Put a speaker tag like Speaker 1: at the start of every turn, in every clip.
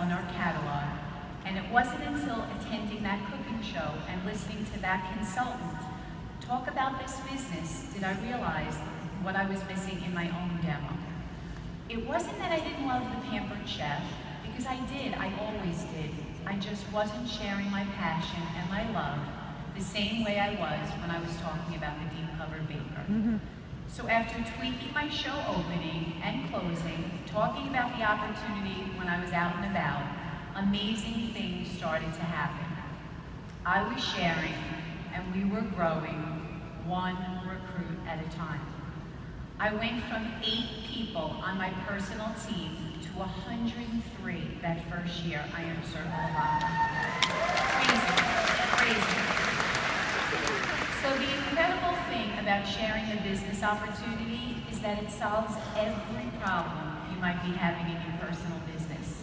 Speaker 1: on our catalog, and it wasn't until attending that cooking show and listening to that consultant talk about this business did I realize what I was missing in my own demo. It wasn't that I didn't love the Pampered Chef, because I did, I always did. I just wasn't sharing my passion and my love the same way I was when I was talking about the deep covered baker. So after tweaking my show opening and closing, talking about the opportunity when I was out and about, amazing things started to happen. I was sharing, and we were growing one recruit at a time. I went from 8 people on my personal team to 103 that first year I earned Circle of Honor. Crazy. So the incredible thing about sharing a business opportunity is that it solves every problem you might be having in your personal business.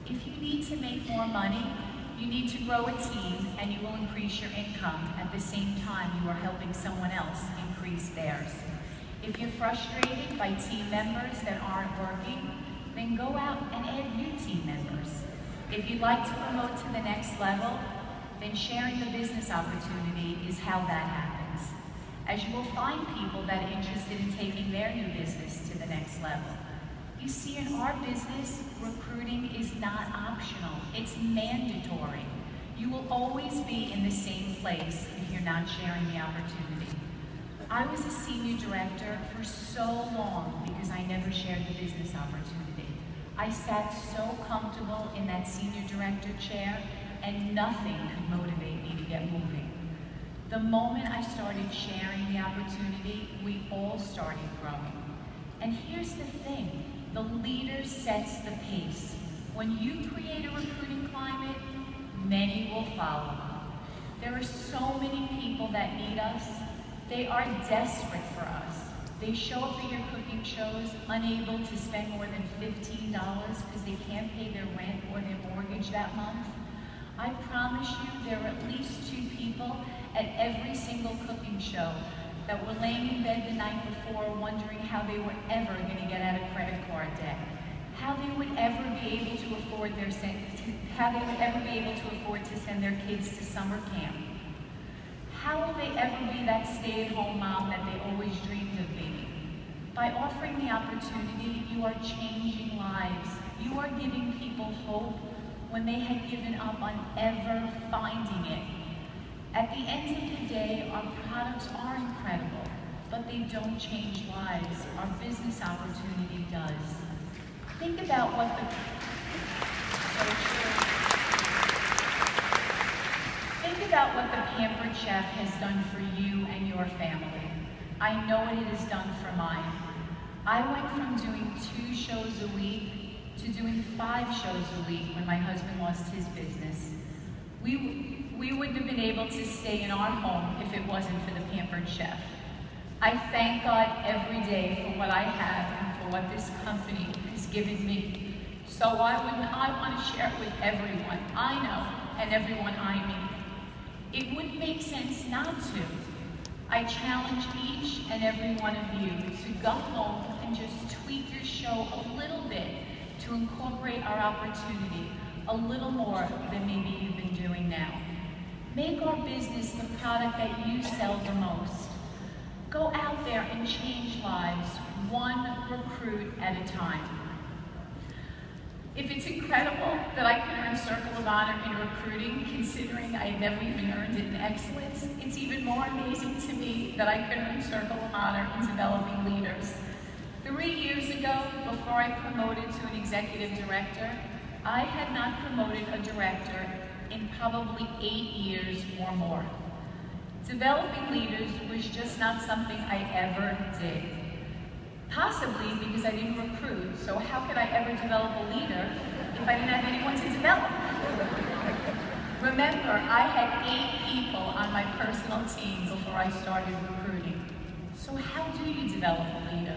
Speaker 1: If you need to make more money, you need to grow a team and you will increase your income at the same time you are helping someone else increase theirs. If you're frustrated by team members that aren't working, then go out and add new team members. If you'd like to promote to the next level, then sharing the business opportunity is how that happens. As you will find people that are interested in taking their new business to the next level. You see, in our business, recruiting is not optional, it's mandatory. You will always be in the same place if you're not sharing the opportunity. I was a senior director for so long because I never shared the business opportunity. I sat so comfortable in that senior director chair and nothing could motivate me to get moving. The moment I started sharing the opportunity, we all started growing. And here's the thing, the leader sets the pace. When you create a recruiting climate, many will follow. There are so many people that need us. They are desperate for us. They show up at your cooking shows unable to spend more than $15 because they can't pay their rent or their mortgage that month. I promise you there are at least 2 people at every single cooking show that were laying in bed the night before wondering how they were ever going to get out of credit card debt, how they would ever be able to afford to send their kids to summer camp. How will they ever be that stay-at-home mom that they always dreamed of being? By offering the opportunity, you are changing lives. You are giving people hope when they had given up on ever finding it. At the end of the day, our products are incredible, but they don't change lives. Our business opportunity does. Think about what the Pampered Chef has done for you and your family. I know what it has done for mine. I went from doing 2 shows a week to doing 5 shows a week when my husband lost his business. We wouldn't have been able to stay in our home if it wasn't for the Pampered Chef. I thank God every day for what I have and for what this company has given me. So why wouldn't I want to share it with everyone I know and everyone I meet? It wouldn't make sense not to. I challenge each and every one of you to go home and just tweak your show a little bit to incorporate our opportunity a little more than maybe you've been doing now. Make our business the product that you sell the most. Go out there and change lives, one recruit at a time. If it's incredible that I could earn Circle of Honor in recruiting, considering I had never even earned it in excellence, it's even more amazing to me that I could earn Circle of Honor in developing leaders. 3 years ago, before I promoted to an executive director, I had not promoted a director in probably 8 years or more. Developing leaders was just not something I ever did. Possibly because I didn't recruit, so how could I ever develop a leader if I didn't have anyone to develop? Remember, I had 8 people on my personal team before I started recruiting. So how do you develop a leader?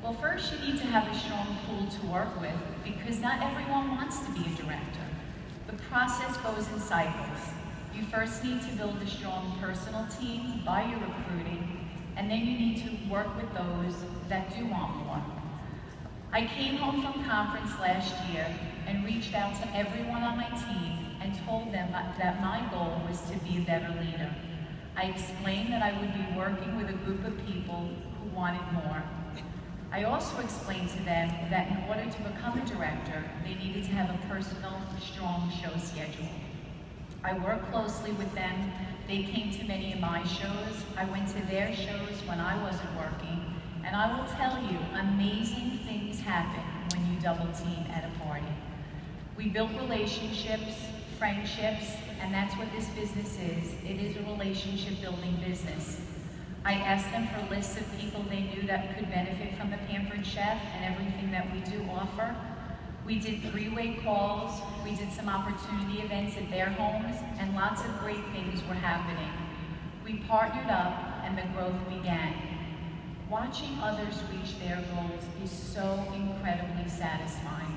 Speaker 1: Well, first you need to have a strong pool to work with because not everyone wants to be a director. The process goes in cycles. You first need to build a strong personal team by your recruiting, and then you need to work with those that do want more. I came home from conference last year and reached out to everyone on my team and told them that my goal was to be a better leader. I explained that I would be working with a group of people who wanted more. I also explained to them that in order to become a director, they needed to have a personal, strong show schedule. I worked closely with them. They came to many of my shows. I went to their shows when I wasn't working. And I will tell you, amazing things happen when you double team at a party. We built relationships, friendships, and that's what this business is. It is a relationship building business. I asked them for lists of people they knew that could benefit from the Pampered Chef and everything that we do offer. We did three-way calls, we did some opportunity events at their homes, and lots of great things were happening. We partnered up and the growth began. Watching others reach their goals is so incredibly satisfying.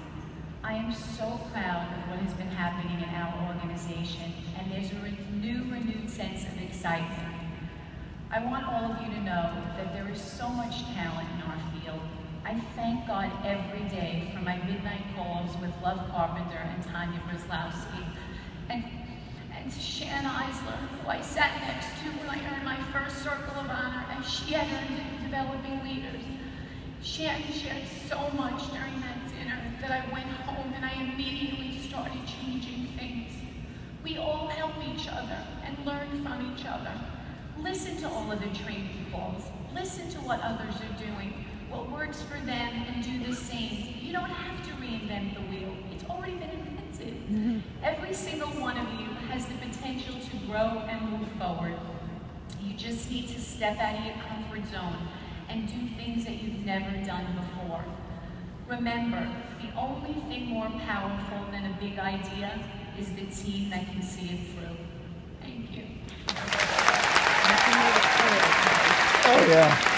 Speaker 1: I am so proud of what has been happening in our organization, and there's a renewed sense of excitement. I want all of you to know that there is so much talent in our field. I thank God every day for my midnight calls with Love Carpenter and Tanya Brzezowski, and to Sharon Eisler, who I sat next to when I earned my first Circle of Honor, and she had earned it in developing leaders. Sharon shared so much during that dinner that I went home and I immediately started changing things. We all help each other and learn from each other. Listen to all of the training calls. Listen to what others are doing, what works for them, and do the same. You don't have to reinvent the wheel. It's already been invented. Every single one of you has the potential to grow and move forward. You just need to step out of your comfort zone and do things that you've never done before. Remember, the only thing more powerful than a big idea is the team that can see it through. Thank you.
Speaker 2: Oh, yeah.